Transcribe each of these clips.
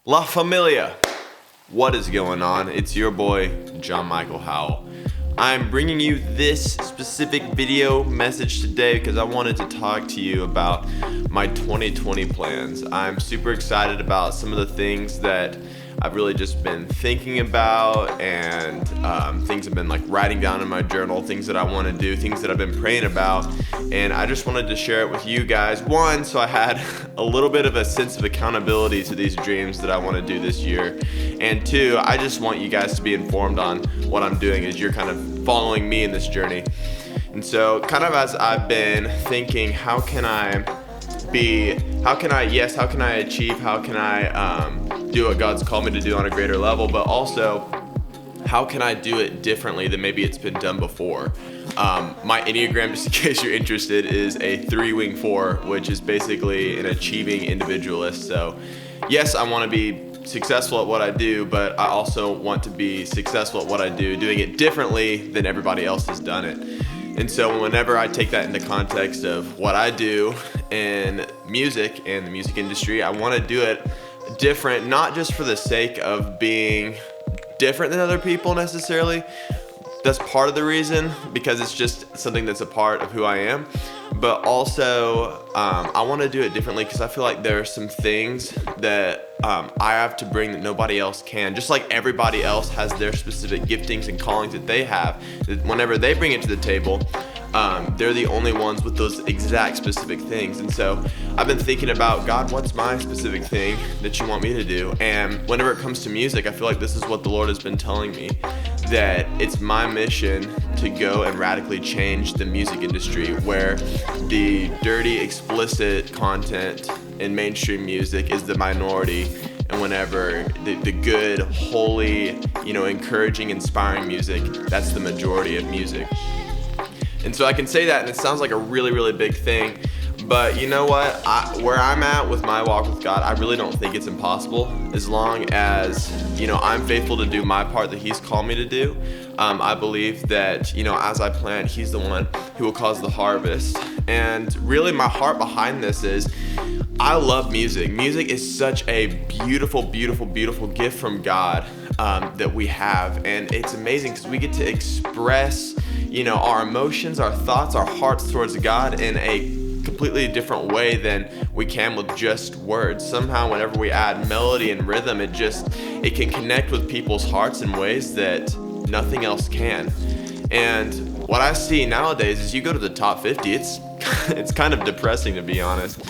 La Familia, what is going on? It's your boy, John Michael Howell. I'm bringing you this specific video message today because I wanted to talk to you about my 2020 plans. I'm super excited about some of the things that I've really just been thinking about and things I've been like writing down in my journal, things that I want to do, things that I've been praying about, and I just wanted to share it with you guys. One, so I had a little bit of a sense of accountability to these dreams that I want to do this year, and two, I just want you guys to be informed on what I'm doing as you're kind of following me in this journey. And so kind of as I've been thinking, how can I achieve, how can I do what God's called me to do on a greater level, but also how can I do it differently than maybe it's been done before. My Enneagram, just in case you're interested, is a 3-wing 4, which is basically an achieving individualist. So yes, I want to be successful at what I do, but I also want to be successful at what I do, doing it differently than everybody else has done it. And so whenever I take that into context of what I do in music and the music industry, I want to do it different, not just for the sake of being different than other people necessarily. That's part of the reason, because it's just something that's a part of who I am. But also, I want to do it differently because I feel like there are some things that I have to bring that nobody else can. Just like everybody else has their specific giftings and callings that they have, that whenever they bring it to the table, they're the only ones with those exact specific things. And so I've been thinking about, God, what's my specific thing that you want me to do? And whenever it comes to music, I feel like this is what the Lord has been telling me, that it's my mission to go and radically change the music industry, where the dirty, explicit content in mainstream music is the minority, and whenever the good, holy, encouraging, inspiring music, that's the majority of music. And so I can say that, and it sounds like a really, really big thing, but you know what? Where I'm at with my walk with God, I really don't think it's impossible, as long as, I'm faithful to do my part that He's called me to do. I believe that, as I plant, He's the one who will cause the harvest. And really my heart behind this is, I love music. Music is such a beautiful, beautiful, beautiful gift from God that we have. And it's amazing because we get to express, our emotions, our thoughts, our hearts towards God in a completely different way than we can with just words. Somehow whenever we add melody and rhythm, it can connect with people's hearts in ways that nothing else can. And what I see nowadays is, you go to the top 50, it's kind of depressing, to be honest,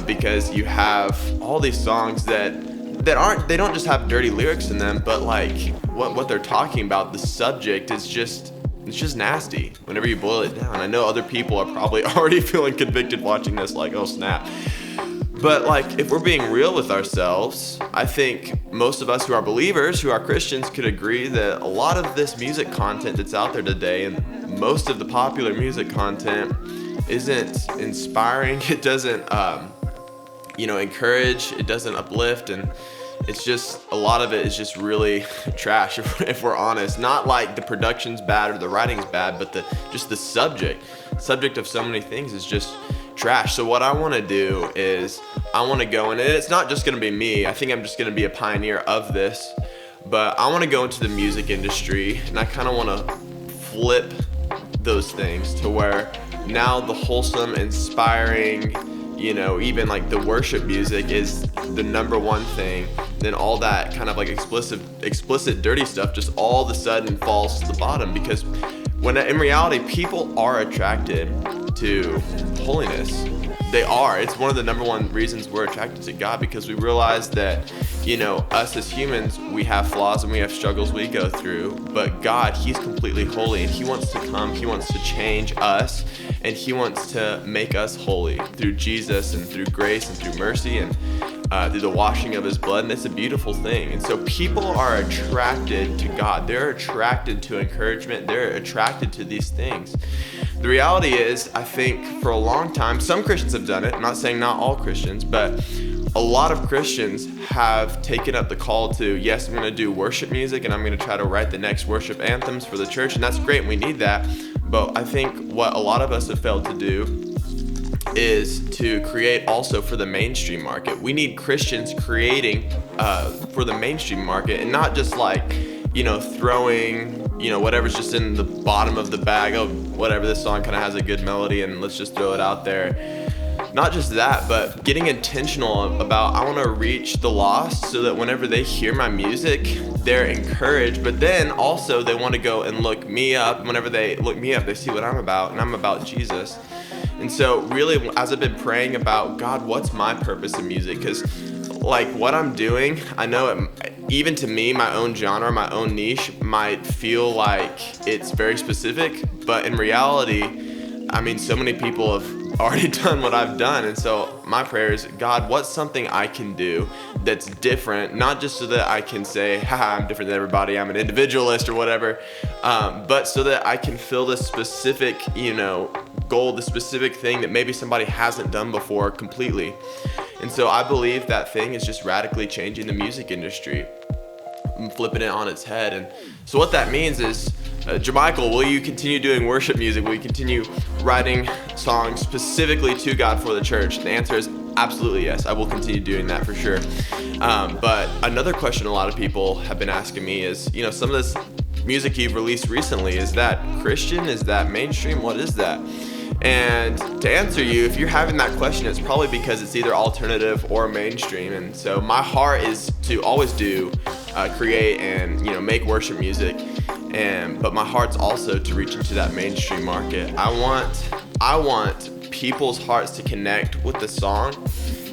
because you have all these songs that don't just have dirty lyrics in them, but like what they're talking about, the subject is just, it's just nasty whenever you boil it down. I know other people are probably already feeling convicted watching this, like, oh snap. But like, if we're being real with ourselves, I think most of us who are believers, who are Christians, could agree that a lot of this music content that's out there today, and most of the popular music content, isn't inspiring. It doesn't, encourage. It doesn't uplift, and it's just, a lot of it is just really trash, if we're honest. Not like the production's bad or the writing's bad, but the subject of so many things is just trash. So what I want to do is, I want to go, and it's not just going to be me. I think I'm just going to be a pioneer of this, but I want to go into the music industry, and I kind of want to flip those things to where now the wholesome, inspiring, even like the worship music is the number one thing. Then all that kind of like explicit dirty stuff just all of a sudden falls to the bottom, because when in reality people are attracted to holiness. They are. It's one of the number one reasons we're attracted to God, because we realize that, us as humans, we have flaws and we have struggles we go through, but God, He's completely holy, and He wants to come, He wants to change us, and He wants to make us holy through Jesus and through grace and through mercy and through the washing of His blood, and it's a beautiful thing. And so people are attracted to God. They're attracted to encouragement. They're attracted to these things. The reality is, I think for a long time, some Christians have done it. I'm not saying not all Christians, but a lot of Christians have taken up the call to, yes, I'm going to do worship music, and I'm going to try to write the next worship anthems for the church, and that's great, and we need that. But I think what a lot of us have failed to do is to create also for the mainstream market. We need Christians creating for the mainstream market, and not just like, throwing, whatever's just in the bottom of the bag. Oh, whatever, this song kind of has a good melody and let's just throw it out there. Not just that, but getting intentional about, I want to reach the lost so that whenever they hear my music, they're encouraged, but then also they want to go and look me up. Whenever they look me up, they see what I'm about, and I'm about Jesus. And so really, as I've been praying about, God, what's my purpose in music? Because like what I'm doing, I know even to me, my own genre, my own niche might feel like it's very specific, but in reality, I mean, so many people have already done what I've done. And so my prayer is, God, what's something I can do that's different, not just so that I can say, haha, I'm different than everybody, I'm an individualist or whatever, but so that I can fill this specific, goal, the specific thing that maybe somebody hasn't done before completely. And so I believe that thing is just radically changing the music industry, flipping it on its head. And so what that means is, Jermichael, will you continue doing worship music? Will you continue writing songs specifically to God for the church? The answer is absolutely yes. I will continue doing that for sure. But another question a lot of people have been asking me is, some of this music you've released recently, is that Christian? Is that mainstream? What is that? And to answer you, if you're having that question, it's probably because it's either alternative or mainstream. And so my heart is to always create and make worship music, but my heart's also to reach into that mainstream market. I want people's hearts to connect with the song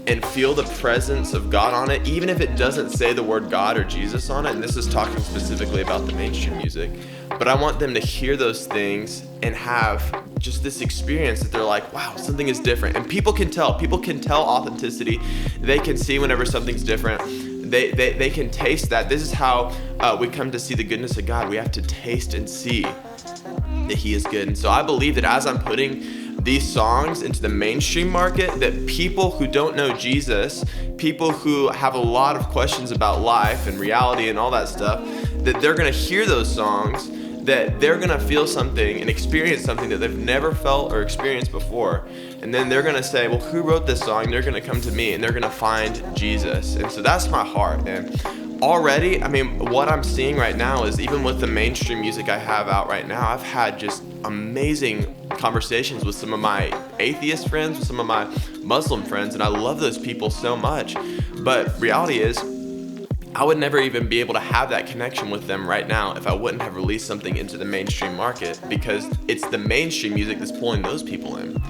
and feel the presence of God on it, even if it doesn't say the word God or Jesus on it. And this is talking specifically about the mainstream music. But I want them to hear those things and have just this experience that they're like, wow, something is different. And people can tell authenticity. They can see whenever something's different. They can taste that. This is how we come to see the goodness of God. We have to taste and see that He is good. And so I believe that as I'm putting these songs into the mainstream market, that people who don't know Jesus, people who have a lot of questions about life and reality and all that stuff, that they're going to hear those songs, that they're going to feel something and experience something that they've never felt or experienced before. And then they're going to say, well, who wrote this song? They're going to come to me and they're going to find Jesus. And so that's my heart. And already, what I'm seeing right now is, even with the mainstream music I have out right now, I've had just amazing conversations with some of my atheist friends, with some of my Muslim friends, and I love those people so much. But reality is, I would never even be able to have that connection with them right now if I wouldn't have released something into the mainstream market, because it's the mainstream music that's pulling those people in.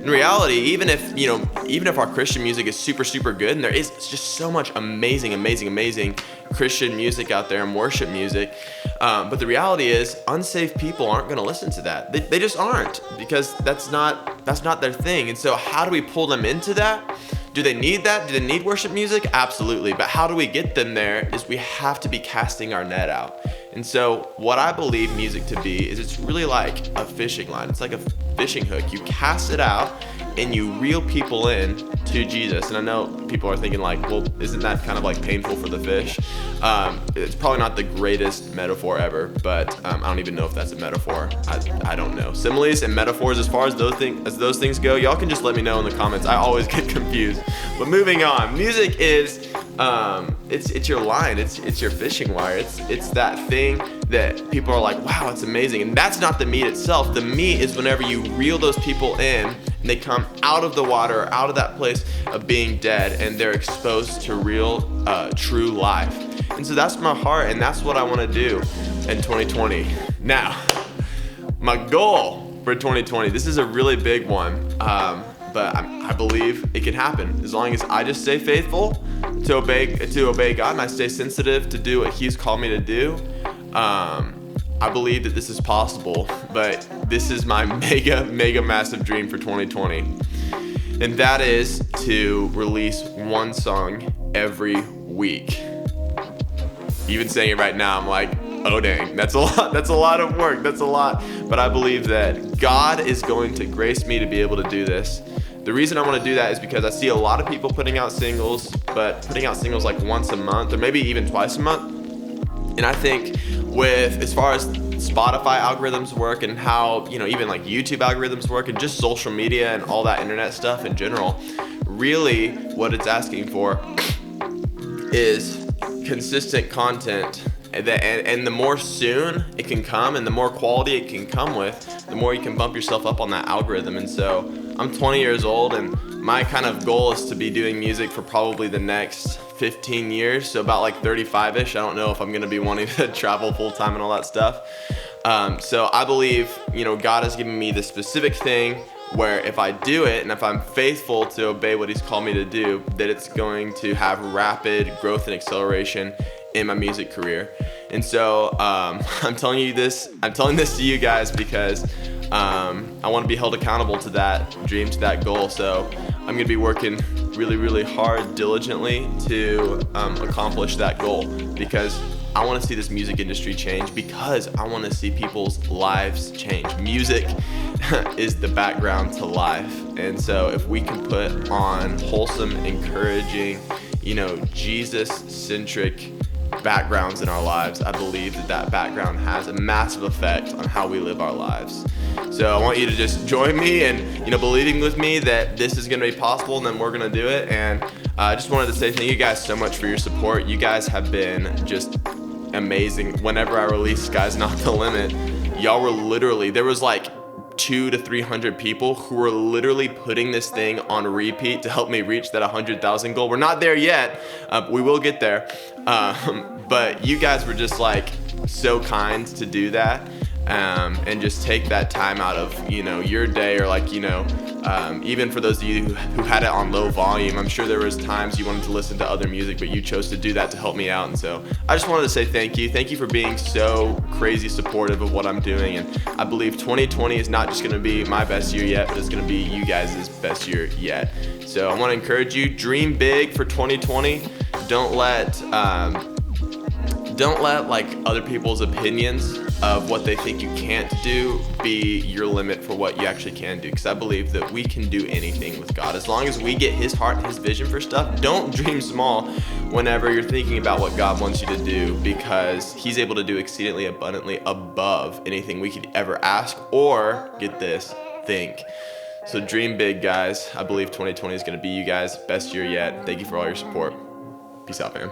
In reality, even if our Christian music is super, super good, and there is just so much amazing Christian music out there and worship music, but the reality is, unsaved people aren't going to listen to that. They just aren't, because that's not their thing. And so how do we pull them into that? Do they need that? Do they need worship music? Absolutely. But how do we get them there is we have to be casting our net out. And so what I believe music to be is, it's really like a fishing line. It's like a fishing hook. You cast it out and you reel people in to Jesus. And I know people are thinking like, well, isn't that kind of like painful for the fish? It's probably not the greatest metaphor ever, but I don't even know if that's a metaphor. I don't know. Similes and metaphors, as far as those things go, y'all can just let me know in the comments. I always get confused. But moving on, music is it's your line, it's your fishing wire, it's that thing that people are like, wow, it's amazing. And that's not the meat itself. The meat is whenever you reel those people in and they come out of the water, out of that place of being dead, and they're exposed to real, true life. And so that's my heart, and that's what I want to do in 2020. Now, my goal for 2020, this is a really big one, but I believe it can happen as long as I just stay faithful to obey God, and I stay sensitive to do what He's called me to do. I believe that this is possible, but this is my mega massive dream for 2020. And that is to release one song every week. Even saying it right now, I'm like, oh dang, that's a lot of work, that's a lot. But I believe that God is going to grace me to be able to do this. The reason I want to do that is because I see a lot of people putting out singles, but putting out singles like once a month or maybe even twice a month. And I think as far as Spotify algorithms work and how, even like YouTube algorithms work and just social media and all that internet stuff in general. Really, what it's asking for is consistent content. And the more soon it can come and the more quality it can come with, the more you can bump yourself up on that algorithm. And so I'm 20 years old, and my kind of goal is to be doing music for probably the next 15 years. So about like 35-ish. I don't know if I'm going to be wanting to travel full time and all that stuff. So I believe, God has given me the specific thing where if I do it and if I'm faithful to obey what he's called me to do, that it's going to have rapid growth and acceleration in my music career. And so I'm telling this to you guys because I want to be held accountable to that dream, to that goal. So I'm going to be working really, really hard, diligently to accomplish that goal, because I want to see this music industry change, because I want to see people's lives change. Music is the background to life. And so if we can put on wholesome, encouraging, Jesus-centric backgrounds in our lives, I believe that background has a massive effect on how we live our lives. So I want you to just join me and, believing with me that this is going to be possible, and then we're going to do it. And I just wanted to say thank you guys so much for your support. You guys have been just amazing. Whenever I released Sky's Not the Limit, y'all were literally, there was like 200 to 300 people who were literally putting this thing on repeat to help me reach that 100,000 goal. We're not there yet. We will get there. But you guys were just like so kind to do that. And just take that time out of, your day, or like, even for those of you who had it on low volume, I'm sure there was times you wanted to listen to other music, but you chose to do that to help me out. And so I just wanted to say thank you. Thank you for being so crazy supportive of what I'm doing. And I believe 2020 is not just going to be my best year yet, but it's going to be you guys' best year yet. So I want to encourage you, dream big for 2020. Don't let like other people's opinions of what they think you can't do be your limit for what you actually can do, because I believe that we can do anything with God as long as we get his heart and his vision for stuff. Don't dream small whenever you're thinking about what God wants you to do, because he's able to do exceedingly abundantly above anything we could ever ask or, get this, think. So dream big, guys. I believe 2020 is going to be you guys' best year yet. Thank you for all your support. Peace out, fam.